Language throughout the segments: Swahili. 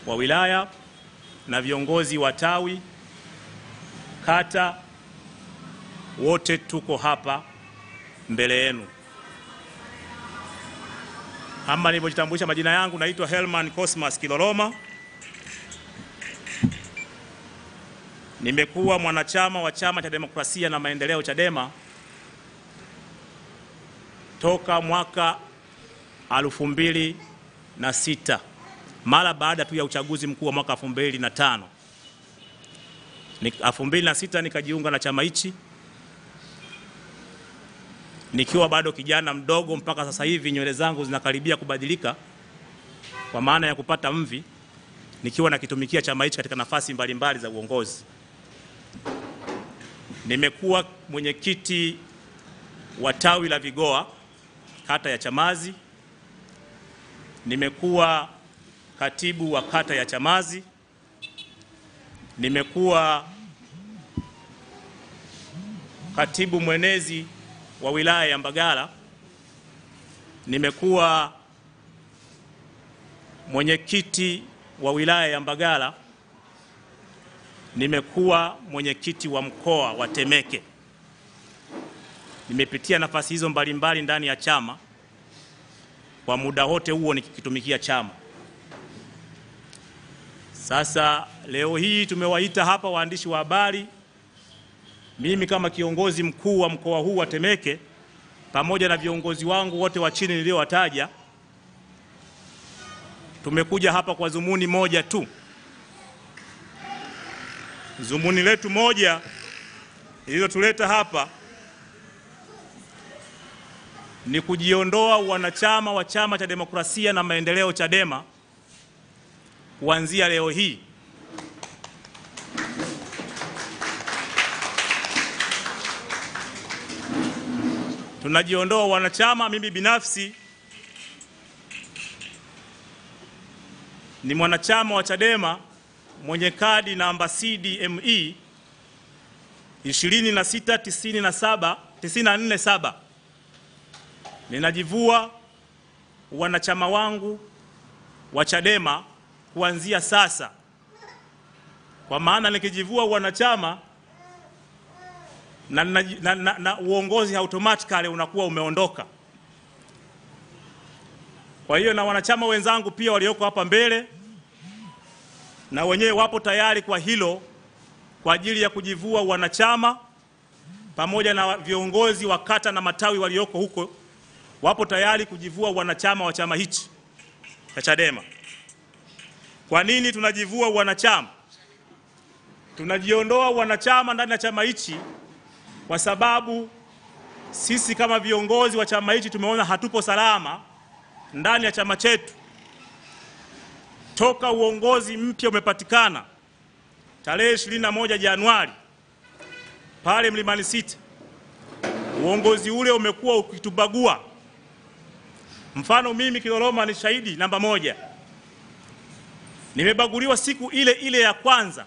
wa wilaya na viongozi wa tawi, kata, wote tuko hapa mbele yenu. Kama nilivyojitambulisha, majina yangu naitwa Herman Cosmas Kiloloma. Nimekuwa mwanachama wa Chama cha Demokrasia na Maendeleo Chadema toka mwaka 2006, mara baada tu ya uchaguzi mkuu wa mwaka 2005. 2006 nikajiunga na chama hichi nikiwa bado kijana mdogo. Mpaka sasa hivi nywele zangu zinakaribia kubadilika kwa maana ya kupata mvi, nikiwa nakitumikia chama hichi katika nafasi mbalimbali za uongozi. Nimekuwa mwenyekiti wa tawi la Vigoa, kata ya Chamazi. Nimekuwa katibu wa kata ya Chamazi. Nimekuwa katibu mwenezi wa wilaya ya Mbagala. Nimekuwa mwenyekiti wa wilaya ya Mbagala. Nimekuwa mwenyekiti wa mkoa wa Temeke. Nimepitia nafasi hizo mbalimbali ndani ya chama kwa muda wote huo nikikitumikia chama. Sasa leo hii tumewaita hapa waandishi wa habari, mimi kama kiongozi mkuu wa mkoa huu wa Temeke pamoja na viongozi wangu wote wa chini niliowataja. Tumekuja hapa kwa dhumuni moja tu. Dhumuni letu moja lililotuleta hapa ni kujiondoa wanachama wa Chama cha Demokrasia na Maendeleo Chadema kuanzia leo hii. Tunajiondoa wanachama. Mimi binafsi ni mwanachama wa Chadema mwenye kadi namba CDME 26947. Ninajivua wanachama wangu wa Chadema kuanzia sasa, kwa maana nikijivua wanachama na uongozi automatically unakuwa umeondoka. Kwa hiyo na wanachama wenzangu pia walioko hapa mbele na wenyewe wapo tayari kwa hilo, kwa ajili ya kujivua wanachama, pamoja na viongozi wa kata na matawi walioko huko wapo tayari kujivua wanachama wa chama hichi cha Chadema. Kwa nini tunajivua wanachama? Tunajiondoa wanachama ndani ya chama hichi kwa sababu sisi kama viongozi wa chama hichi tumeona hatupo salama ndani ya chama chetu. Toka uongozi mpya umepatikana tarehe 21 Januari pale Mlimani City, uongozi ule umekuwa ukitubagua. Mfano, mimi Kiloloma ni shahidi namba 1. Nimebaguliwa siku ile ile ya kwanza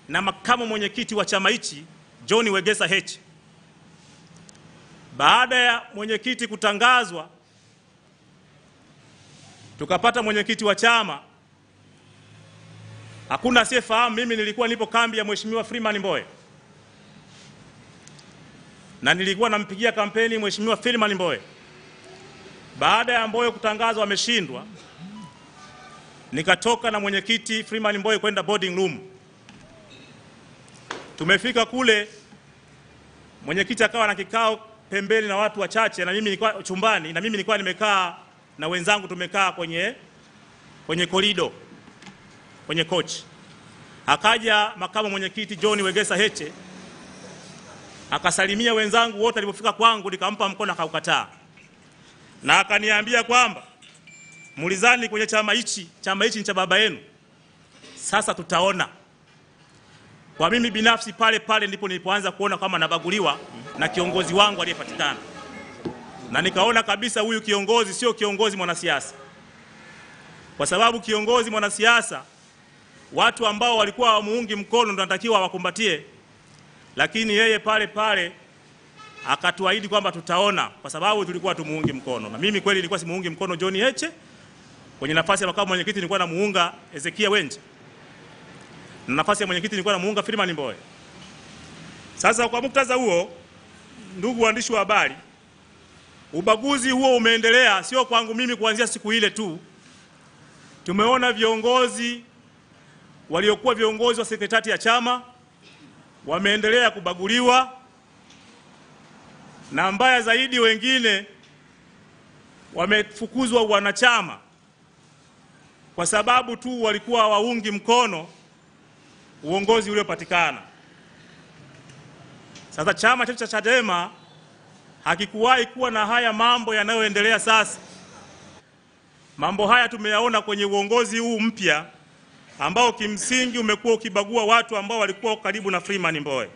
na makamu mwenyekiti wa chama hichi John Wegesa Heche. Baada ya mwenyekiti kutangazwa, tukapata mwenyekiti wa chama. Hakuna asiyefahamu mimi nilikuwa nipo kambi ya Mheshimiwa Freeman Mbowe, na nilikuwa nampigia kampeni Mheshimiwa Freeman Mbowe. Baada ya Mbowe kutangazwa ameshindwa, nikatoka na mwenyekiti Freeman Mbowe kwenda boarding room. Tumefika kule, mwenyekiti akawa na kikao pembeni na watu wachache, na mimi nilikuwa chumbani, na mimi nilikuwa nimekaa na wenzangu, tumekaa kwenye korido, kwenye coach. Akaja makamu mwenyekiti John Wegesa Heche, akasalimia wenzangu wote. Alipofika kwangu nikampa mkono, akaukataa na akaniambia kwamba mulizani kwenye chama hichi ni cha baba yenu, sasa tutaona. Kwa mimi binafsi pale ndipo nilipoanza kuona kama nabaguliwa na kiongozi wangu aliyepatikana, na nikaona kabisa huyu kiongozi sio kiongozi mwanasiasa, kwa sababu kiongozi mwanasiasa watu ambao walikuwa hawamuungi mkono ndio natakiwa wakumbatie, lakini yeye pale akatuahidi kwamba tutaona, kwa sababu tulikuwa tumuungi mkono. Na mimi kweli nilikuwa simuungi mkono John Heche Kwenye nafasi ya makamu mwenyekiti nilikuwa namuunga Ezekia Wenje, na nafasi ya mwenyekiti nilikuwa namuunga Freeman Mbowe. Sasa kwa muktadha huo, ndugu waandishi wa habari, ubaguzi huo umeendelea, sio kwangu mimi kuanzia siku ile tu. Tumeona viongozi waliokuwa viongozi wa sekretariati ya chama wameendelea kubaguliwa, na mbaya zaidi wengine wamefukuzwa wanachama kwa sababu tu walikuwa waungi mkono uongozi uliopatikana. Sasa chama chetu cha Chadema hakikuwahi kuwa na haya mambo yanayoendelea sasa. Mambo haya tumeyaona kwenye uongozi huu mpya ambao kimsingi umekuwa ukibagua watu ambao walikuwa karibu na Freeman Mbowe.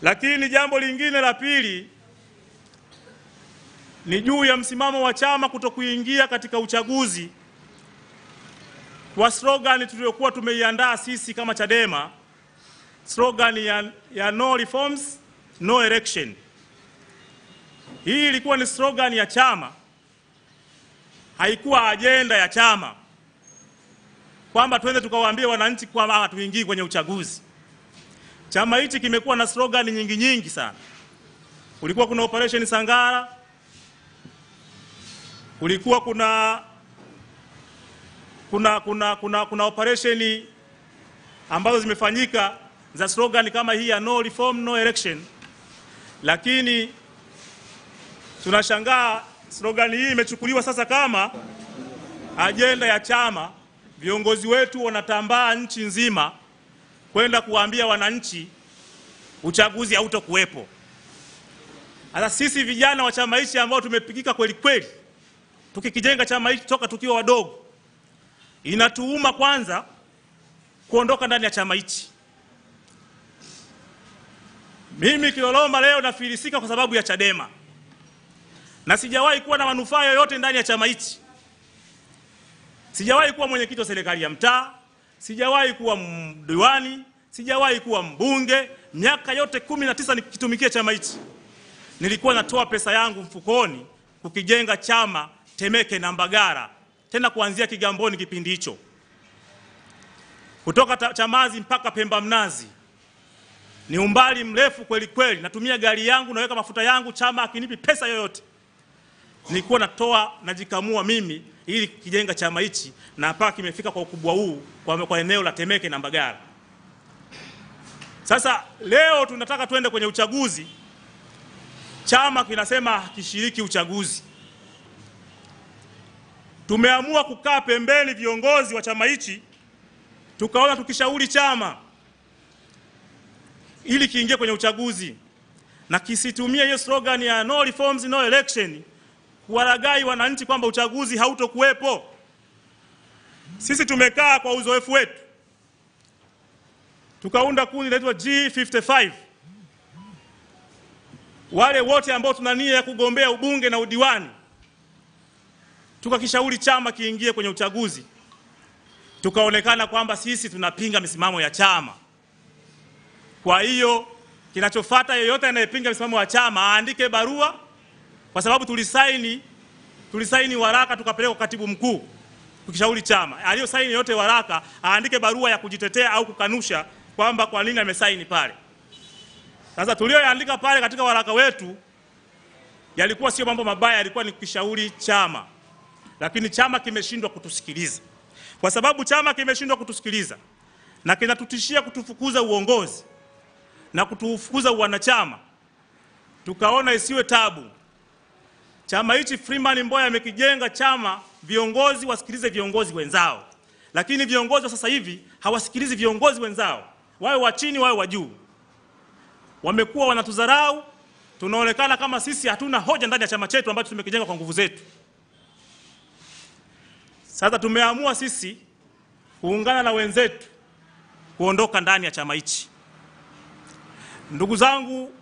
Lakini jambo lingine la pili ni juu ya msimamo wa chama kutokuingia katika uchaguzi kwa slogan tuliyokuwa tumeiandaa sisi kama Chadema, slogan ya no reforms no election. Hii ilikuwa ni slogan ya chama, haikuwa ajenda ya chama kwamba twende tukawaambie wananchi kwamba hatuingii kwenye uchaguzi. Chama hichi kimekuwa na slogan nyingi sana. Kulikuwa kuna Operation Sangara, kulikuwa kuna operation ambazo zimefanyika za slogan kama hii ya no reform no election. Lakini tunashangaa slogan hii imechukuliwa sasa kama ajenda ya chama. Viongozi wetu wanatambaa nchi nzima kwenda kuambia wananchi uchaguzi hautokuwepo. Hata sisi vijana wa chama hichi ambao tumepigika kweli kweli tukikijenga chama hichi toka tukiwa wadogo, inatuuma kwanza kuondoka ndani ya chama hichi. Mimi Kilolomba leo nafilisika kwa sababu ya Chadema, na sijawahi kuwa na manufaa yoyote ndani ya chama hichi. Sijawahi kuwa mwenyekiti wa serikali ya mtaa, sijawahi kuwa diwani, sijawahi kuwa mbunge. Miaka yote 19 nikitumikia chama hichi, nilikuwa natoa pesa yangu mfukoni kukijenga chama Temeke na Mbagara, tena kuanzia Kigamboni kipindi hicho. Kutoka Chamazi mpaka Pemba Mnazi ni umbali mrefu kweli kweli. Natumia gari yangu, naweka mafuta yangu, chama akinipi pesa yoyote. Nilikuwa natoa, najikamua mimi ili kijenga chama hichi, na hapa kimefika kwa ukubwa huu kwa eneo la Temeke na Mbagara. Sasa leo tunataka tuende kwenye uchaguzi, chama kinasema kishiriki uchaguzi. Tumeamua kukaa pembeni viongozi wa chama hichi, tukaona tukishauri chama ili kiingie kwenye uchaguzi na kisitumie hiyo slogan ya no reforms no election kuwalaghai wananchi kwamba uchaguzi hautokuwepo. Sisi tumekaa kwa uzoefu wetu, tukaunda kundi linaloitwa G55. Wale wote ambao tuna nia ya kugombea ubunge na udiwani, tukakishauri chama kiingie kwenye uchaguzi. Tukaonekana kwamba sisi tunapinga misimamo ya chama. Kwa hiyo kinachofuata, yeyote anayepinga misimamo ya chama aandike barua, kwa sababu tulisaini waraka tukapeleka kwa katibu mkuu tukishauri chama. Aliyosaini yote waraka aandike barua ya kujitetea au kukanusha kwamba kwa nini amesaini pale. Sasa tulioandika pale katika waraka wetu yalikuwa sio mambo mabaya, yalikuwa ni kushauri chama. Lakini chama kimeshindwa kutusikiliza. Kwa sababu chama kimeshindwa kutusikiliza na kinatutishia kutufukuza uongozi na kutufukuza wanachama, tukaona isiwe tabu. Chama hichi Freeman Mbowe amekijenga chama, viongozi wasikilize viongozi wenzao. Lakini viongozi wa sasa hivi hawasikilizi viongozi wenzao, wawe wa chini wawe wa juu. Wamekuwa wanatudharau, tunaonekana kama sisi hatuna hoja ndani ya chama chetu ambacho tumekijenga kwa nguvu zetu. Sasa tumeamua sisi kuungana na wenzetu kuondoka ndani ya chama hichi. Ndugu zangu,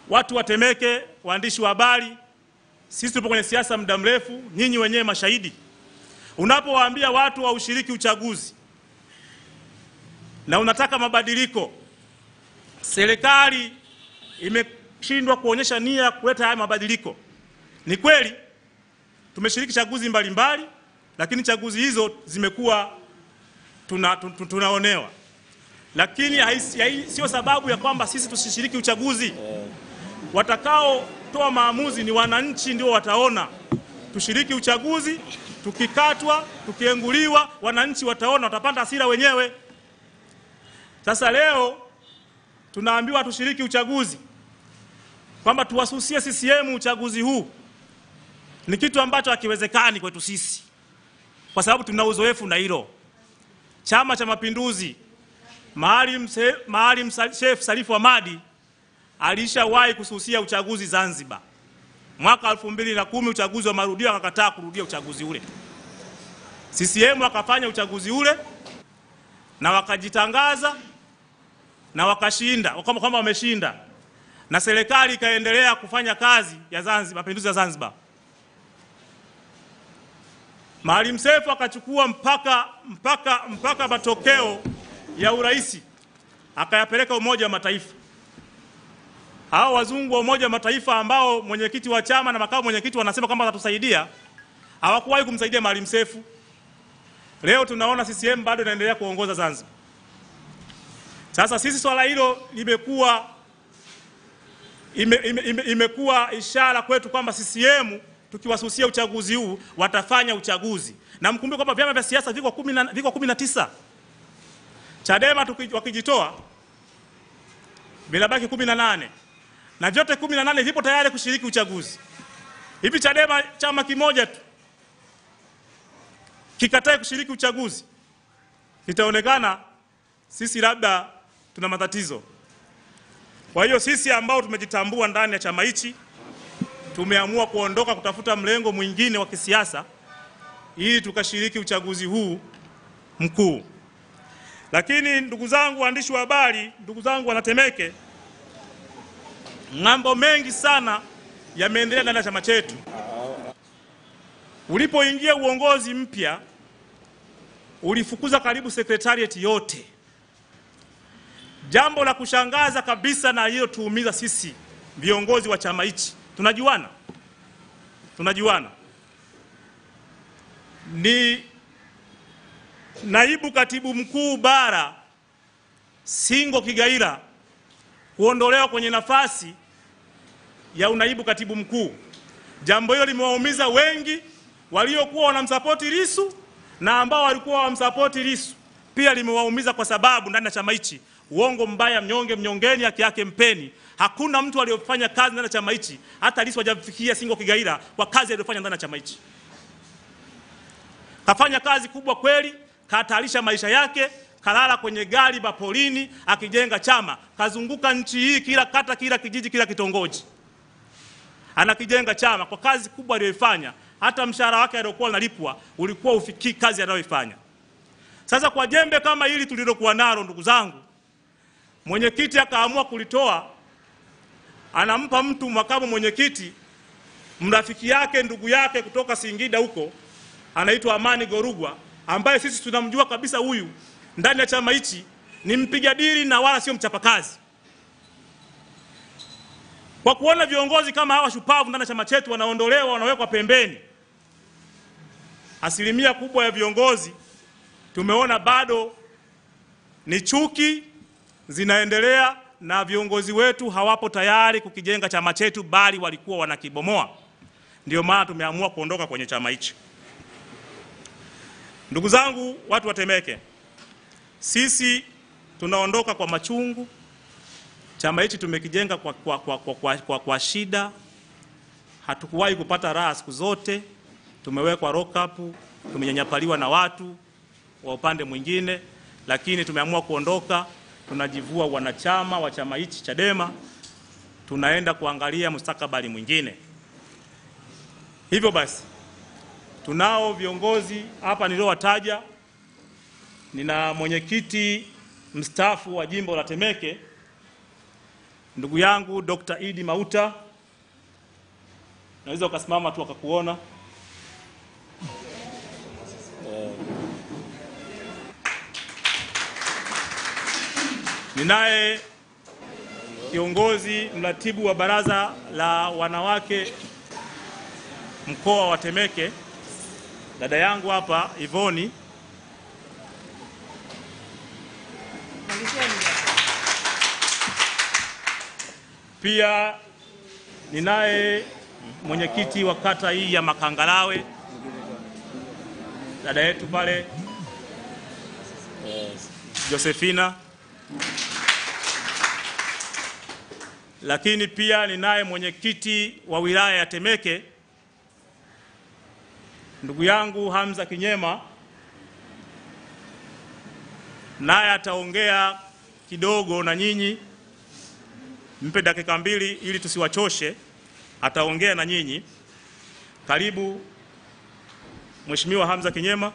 watu wa Temeke, waandishi wa habari, sisi tupo kwenye siasa muda mrefu, nyinyi wenyewe mashahidi. Unapowaambia watu wa ushiriki uchaguzi na unataka mabadiliko, serikali imeshindwa kuonyesha nia ya kuleta haya mabadiliko. Ni kweli tumeshiriki chaguzi mbalimbali, lakini chaguzi hizo zimekuwa tunaonewa. Lakini sio sababu ya kwamba sisi tusishiriki uchaguzi. Watakao toa maamuzi ni wananchi, ndio wataona. Tushiriki uchaguzi, tukikatwa, tukienguliwa, wananchi wataona, watapanda hasira wenyewe. Sasa leo tunaambiwa tushiriki uchaguzi, kwamba tuwasusie CCM uchaguzi huu. Ni kitu ambacho hakiwezekani kwetu sisi, kwa sababu tuna uzoefu na hilo. Chama cha Mapinduzi, Maalim Seif Sharif Hamad alishawahi kususia uchaguzi Zanzibar. Mwaka 2010 uchaguzi wa marudio, akakataa kurudia uchaguzi ule. CCM wakafanya uchaguzi ule na wakajitangaza na wakashinda, kama wameshinda, na serikali ikaendelea kufanya kazi ya Zanzibar, Mapinduzi ya Zanzibar. Maalim Seif akachukua mpaka matokeo ya uraisi akayapeleka Umoja wa Mataifa. Hao wazungu wa Umoja wa Mataifa ambao mwenyekiti wa chama na makamu mwenyekiti wanasema kwamba watatusaidia, hawakuwahi kumsaidia Maalim Seif. Leo tunaona CCM bado inaendelea kuongoza Zanzibar. Sasa sisi swala hilo imekuwa ishara kwetu kwamba CCM tukiwasusia uchaguzi huu watafanya uchaguzi. Na mkumbuke kwamba vyama vya siasa viko 19. Chadema wakijitoa vinabaki 18. Na vyote 18 vipo tayari kushiriki uchaguzi. Hivi Chadema chama kimoja tu kikatae kushiriki uchaguzi, itaonekana sisi labda tuna matatizo. Kwa hiyo sisi ambao tumejitambua ndani ya chama hichi tumeamua kuondoka kutafuta mlengo mwingine wa kisiasa ili tukashiriki uchaguzi huu mkuu. Lakini ndugu zangu waandishi wa habari, ndugu zangu wanatemeke, mambo mengi sana yameendelea ndani ya chama chetu. Ulipoingia uongozi mpya, ulifukuza karibu secretariat yote. Jambo la kushangaza kabisa, na hiyo tuumiza sisi viongozi wa chama hichi. Tunajuana. Ni naibu katibu mkuu bara Singo Kigaila kuondolewa kwenye nafasi ya unaibu katibu mkuu. Jambo hilo limewaumiza wengi waliokuwa wanamsapoti Lissu na ambao walikuwa wamsapoti Lissu. Pia limewaumiza kwa sababu ndani ya chama hichi uongo mbaya, mnyonge mnyongeni, haki yake mpeni. Hakuna mtu aliyofanya kazi ndani ya chama hichi, hata Lissu hajamfikia Singo Kigaila kwa kazi aliyofanya ndani ya chama hichi. Kafanya kazi kubwa kweli, kahatarisha maisha yake, kalala kwenye gari bapolini akijenga chama, kazunguka nchi hii kila kata, kila kijiji, kila kitongoji. Anakijenga chama kwa kazi kubwa aliyoifanya, hata mshahara wake aliokuwa analipwa ulikuwa ufikii kazi anayoifanya. Sasa kwa jembe kama hili tulilokuwa nalo, ndugu zangu, mwenyekiti akaamua kulitoa, anampa mtu makamu mwenyekiti, mrafiki yake, ndugu yake kutoka Singida huko, anaitwa Amani Gorugwa, ambaye sisi tunamjua kabisa huyu ndani ya chama hichi ni mpiga dili na wala sio mchapakazi. Kwa kuona viongozi kama hawa shupavu ndani ya chama chetu wanaondolewa, wanawekwa pembeni, asilimia kubwa ya viongozi tumeona bado ni chuki zinaendelea, na viongozi wetu hawapo tayari kukijenga chama chetu, bali walikuwa wanakibomoa. Ndio maana tumeamua kuondoka kwenye chama hichi. Ndugu zangu, watu watemeke, sisi tunaondoka kwa machungu. Chama hichi tumekijenga kwa shida. Hatukuwahi kupata raha siku zote. Tumewekwa lock up, tumenyanyapaliwa na watu wa upande mwingine, lakini tumeamua kuondoka. Tunajivua wanachama wa chama hichi Chadema, tunaenda kuangalia mustakabali mwingine. Hivyo basi, tunao viongozi hapa niliowataja. Nina mwenyekiti mstaafu wa jimbo la Temeke, ndugu yangu Dr. Idi Mauta. Naweza ukasimama tu akakuona. Ninaye kiongozi mratibu wa baraza la wanawake mkoa wa Temeke, dada yangu hapa Ivoni. Pia ninaye mwenyekiti wa kata hii ya Makangalawe, dada yetu pale Josephina. Lakini pia ninaye mwenyekiti wa wilaya ya Temeke, ndugu yangu Hamza Kinyema, naye ataongea kidogo na nyinyi. Mpe dakika 2 ili tusiwachoshe, ataongea na nyinyi. Karibu Mheshimiwa Hamza Kinyema.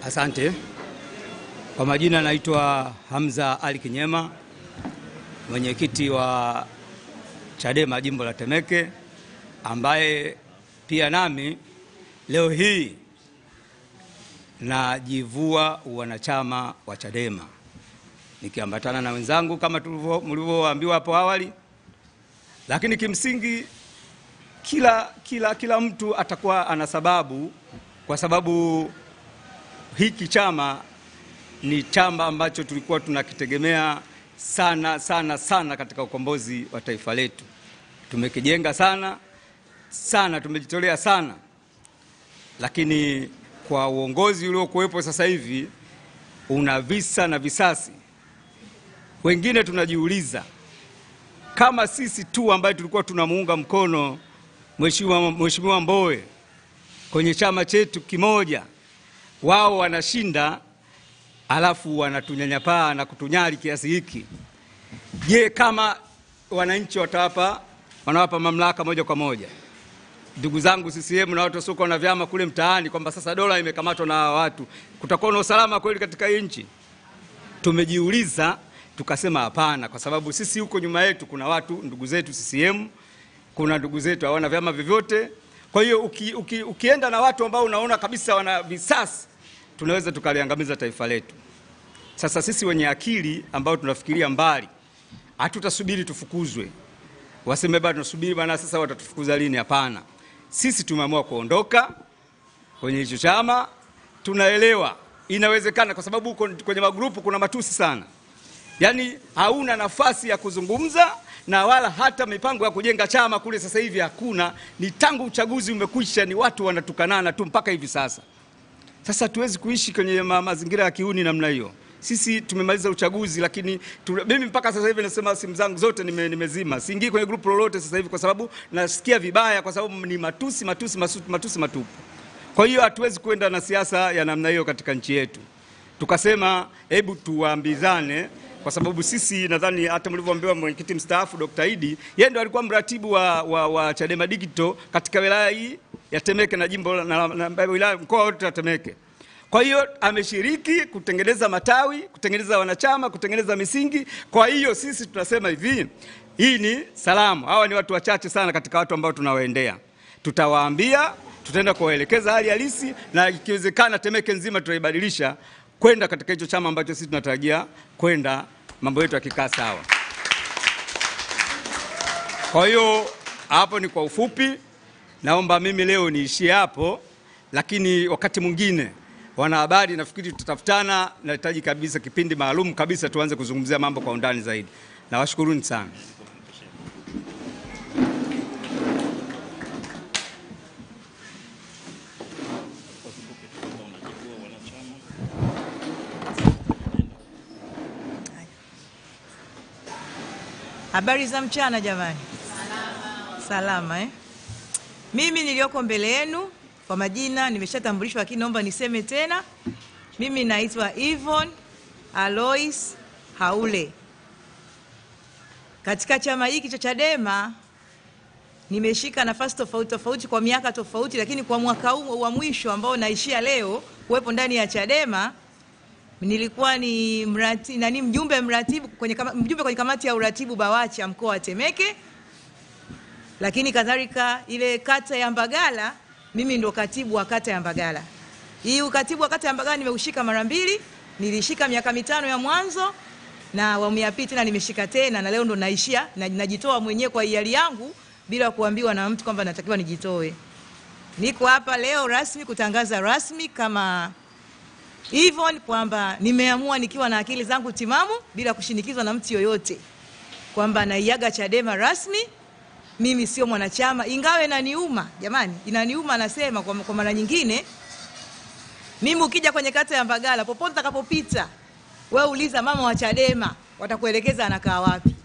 Asante. Kwa majina naitwa Hamza Ali Kinyema, mwenyekiti wa Chadema jimbo la Temeke, ambaye pia nami leo hii najivua wanachama wa Chadema nikiambatana na wenzangu kama mlivyoambiwa hapo awali. Lakini kimsingi kila mtu atakuwa ana sababu, kwa sababu hiki chama ni chama ambacho tulikuwa tunakitegemea sana katika ukombozi wa taifa letu. Tumekijenga sana, tumejitolea sana. Lakini kwa uongozi uliokuwepo sasa hivi una visa na visasi. Wengine tunajiuliza kama sisi tu ambaye tulikuwa tunamuunga mkono Mheshimiwa Mbowe kwenye chama chetu kimoja, wao wanashinda alafu wanatunyanyapaa na kutunyali kiasi hiki. Je, kama wananchi wanawapa mamlaka moja kwa moja? Ndugu zangu CCM na watu wasoko na vyama kule mtaani kwamba sasa dola imekamatwa na watu, kutakuwa na usalama kweli katika nchi? Tumejiuliza, tukasema hapana, kwa sababu sisi huko nyuma yetu kuna watu ndugu zetu CCM, kuna ndugu zetu hawana vyama vyovyote. Kwa hiyo ukienda na watu ambao unaona kabisa wana visasi, tunaweza tukaliangamiza taifa letu. Sasa sisi wenye akili ambao tunafikiria mbali, hatutasubiri tufukuzwe. Waseme bado tunasubiri bana sasa watatufukuza lini? Hapana. Sisi tumeamua kuondoka kwenye hicho chama. Tunaelewa inawezekana, kwa sababu kwenye magrupu kuna matusi sana. Yaani hauna nafasi ya kuzungumza, na wala hata mipango ya kujenga chama kule sasa hivi hakuna. Ni tangu uchaguzi umekwisha, ni watu wanatukanana tu mpaka hivi sasa. Sasa tuwezi kuishi kwenye mazingira ya kiuni namna hiyo. Sisi tumemaliza uchaguzi, lakini mimi mpaka sasa hivi nasema simu zangu zote nimezima. Siingii kwenye grupu lolote sasa hivi, kwa sababu nasikia vibaya, kwa sababu ni matusi matupu. Kwa hiyo hatuwezi kwenda na siasa ya namna hiyo katika nchi yetu. Tukasema hebu tuambizane, kwa sababu sisi nadhani hata mlivyoambiwa mwenyekiti mstaafu Dr. Idi, yeye ndo alikuwa mratibu wa Chadema Digital katika wilaya hii ya Temeke na jimbo na wilaya mkoa wote wa Temeke. Kwa hiyo ameshiriki kutengeneza matawi, kutengeneza wanachama, kutengeneza misingi. Kwa hiyo sisi tunasema hivi, hii ni salamu. Hawa ni watu wachache sana katika watu ambao tunawaendea. Tutawaambia, tutaenda kuwaelekeza hali halisi, na ikiwezekana Temeke nzima tutaibadilisha kwenda katika hicho chama ambacho sisi tunatarajia kwenda, mambo yetu yakikaa sawa. Kwa hiyo hapo ni kwa ufupi. Naomba mimi leo niishie hapo, lakini wakati mwingine wanahabari nafikiri tutatafutana, nahitaji kabisa kipindi maalum kabisa tuanze kuzungumzia mambo kwa undani zaidi. Nawashukuruni sana. Habari za mchana jamani. Salama Mimi nilioko mbele yenu kwa majina nimeshatambulishwa, lakini naomba niseme tena. Mimi naitwa Yvonne Alois Haule. Katika chama hiki cha Chadema nimeshika nafasi tofauti kwa miaka tofauti, lakini kwa mwaka huu wa mwisho ambao naishia leo kuwepo ndani ya Chadema, nilikuwa ni mjumbe kwenye kamati ya uratibu BAWACHA mkoa wa Temeke, lakini kadhalika ile kata ya Mbagala mimi ndo katibu wa kata ya Mbagala. Hii ukatibu wa kata ya Mbagala nimeushika mara 2, nilishika miaka 5 ya mwanzo na awamu ya pili tena nimeshika tena, na leo ndo naishia najitoa mwenyewe kwa hiari yangu bila kuambiwa na mtu kwamba natakiwa nijitoe. Niko hapa leo rasmi kutangaza rasmi kama Yvonne kwamba nimeamua nikiwa na akili zangu timamu bila kushinikizwa na mtu yoyote kwamba naiaga Chadema rasmi. Mimi sio mwanachama, ingawa inaniuma jamani, inaniuma. Nasema kwa mara nyingine, mimi ukija kwenye kata ya Mbagala popote utakapopita, wewe uliza mama wa Chadema, watakuelekeza anakaa wapi.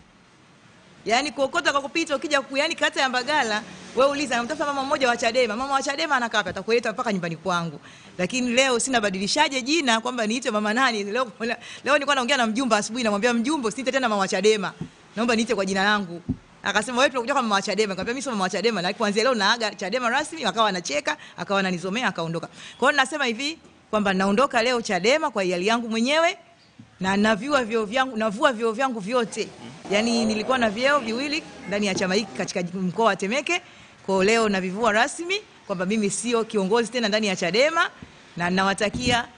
Yaani kokota kwa kupita ukija yani kata ya Mbagala, wewe uliza namtafuta mama mmoja wa Chadema, mama wa Chadema anakaa wapi, atakueleta mpaka nyumbani kwangu. Lakini leo sina badilishaje jina kwamba niite mama nani. Leo nilikuwa naongea na mjumbe asubuhi, namwambia mjumbe usiniite tena mama wa Chadema, naomba niite kwa jina langu. Akasema wewe tunakuja kama mama wa Chadema. Nikamwambia mimi sio mama wa Chadema, na kuanzia leo naaga Chadema rasmi. Akawa anacheka, akawa ananizomea, akaondoka. Kwa hiyo nasema hivi kwamba naondoka leo Chadema kwa hiari yangu mwenyewe, na navua vyeo vyangu vyote. Yaani nilikuwa na vyeo viwili ndani ya chama hiki katika mkoa wa Temeke. Kwa leo navivua rasmi kwamba mimi sio kiongozi tena ndani ya Chadema, na nawatakia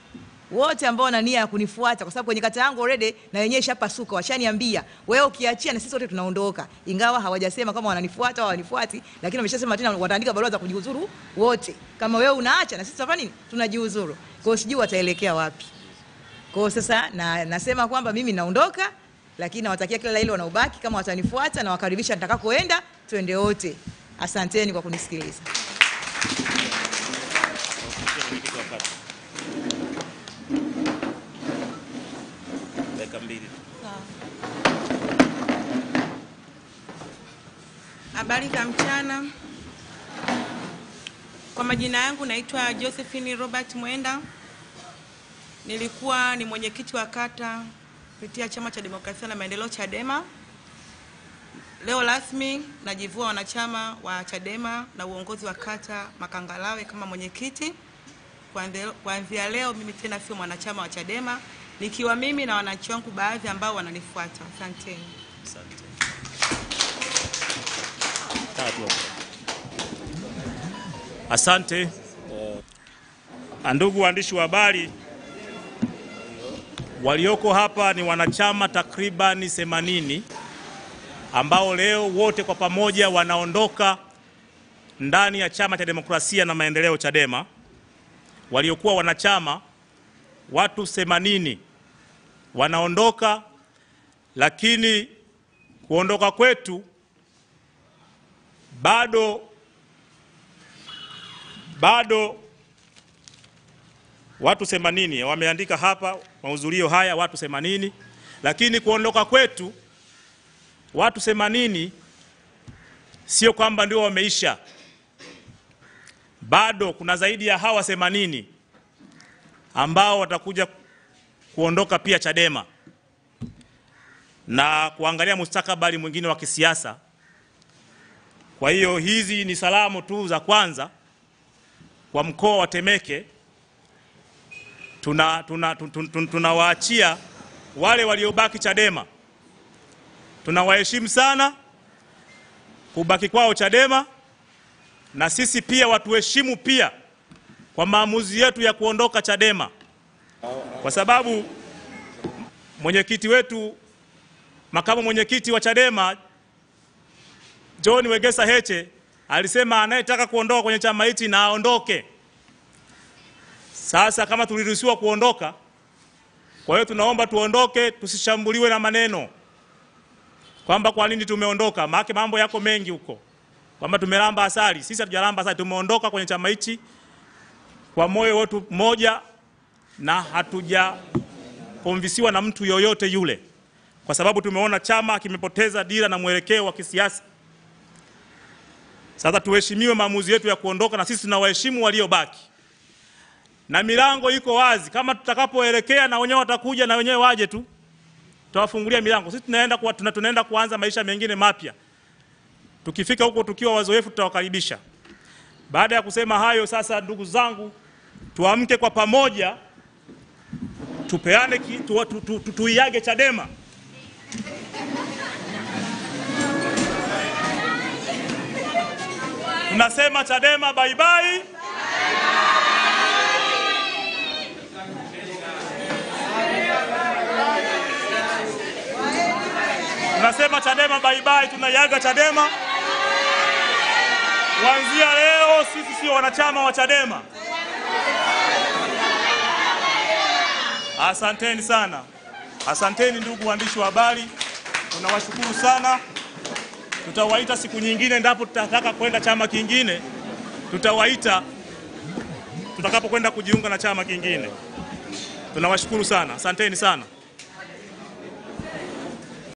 wote ambao wana nia ya kunifuata, kwa sababu kwenye kata yangu already na wenyewe shapasuka, washaniambia wewe ukiachia na sisi wote tunaondoka. Ingawa hawajasema kama wananifuata au hawanifuati, lakini wameshasema tena wataandika barua za kujiuzuru wote. Kama wewe unaacha na sisi tutafanya nini? Tunajiuzuru. Kwa hiyo sijui wataelekea wapi. Kwa hiyo sasa nasema kwamba mimi naondoka, lakini nawatakia kila ile wanaobaki kama watanifuata, na wakaribisha nitakakoenda twende wote. Asanteni kwa kunisikiliza. Habari za mchana. Kwa majina yangu naitwa Josephine Robert Mwenda. Nilikuwa ni mwenyekiti wa kata kupitia Chama cha Demokrasia na Maendeleo Chadema. Leo rasmi najivua wanachama wa Chadema na uongozi wa kata Makangalawe kama mwenyekiti. Kuanzia leo mimi tena sio mwanachama wa Chadema, nikiwa mimi na wananchi wangu baadhi ambao wananifuata. Asanteni. Asante. Asante. Ndugu waandishi wa habari, walioko hapa ni wanachama takriban 80 ambao leo wote kwa pamoja wanaondoka ndani ya Chama cha Demokrasia na Maendeleo Chadema. Waliokuwa wanachama watu 80 wanaondoka, lakini kuondoka kwetu bado watu 80 wameandika hapa mahudhurio haya watu 80, lakini kuondoka kwetu watu 80 sio kwamba ndio wameisha. Bado kuna zaidi ya hawa 80 ambao watakuja kuondoka pia Chadema na kuangalia mustakabali mwingine wa kisiasa. Kwa hiyo hizi ni salamu tu za kwanza kwa mkoa wa Temeke. Tunawaachia wale waliobaki Chadema. Tunawaheshimu sana kubaki kwao Chadema, na sisi pia watuheshimu pia kwa maamuzi yetu ya kuondoka Chadema, kwa sababu mwenyekiti wetu, makamu mwenyekiti wa Chadema John Wegesa Heche alisema anayetaka kuondoka kwenye chama hichi na aondoke. Sasa kama tuliruhusiwa kuondoka, kwa hiyo tunaomba tuondoke, tusishambuliwe na maneno kwamba kwa nini tumeondoka. Maana mambo yako mengi huko kwamba tumelamba asali. Sisi hatujalamba asali, tumeondoka kwenye chama hichi kwa moyo wetu mmoja na hatujakonvisiwa na mtu yoyote yule. kwa sababu tumeona chama kimepoteza dira na mwelekeo wa kisiasa. Sasa tuheshimiwe maamuzi yetu ya kuondoka, na sisi tunawaheshimu waliobaki, na milango iko wazi. Kama tutakapoelekea na wenyewe watakuja, na wenyewe waje tu, tutawafungulia milango. Sisi tunaenda kuanza maisha mengine mapya. Tukifika huko tukiwa wazoefu, tutawakaribisha. Baada ya kusema hayo, sasa ndugu zangu, tuamke kwa pamoja, tupeane tuiage Chadema. Tunasema Chadema bye bye. Tunasema Chadema bye bye, tunaiaga Chadema. Kuanzia leo sisi sio wanachama wa Chadema. Asanteni sana. Asanteni ndugu waandishi wa habari. Tunawashukuru sana. Tutawaita siku nyingine ndapo tutataka kwenda chama kingine. Tutawaita tutakapokwenda kujiunga na chama kingine. Tunawashukuru sana. Asanteni sana.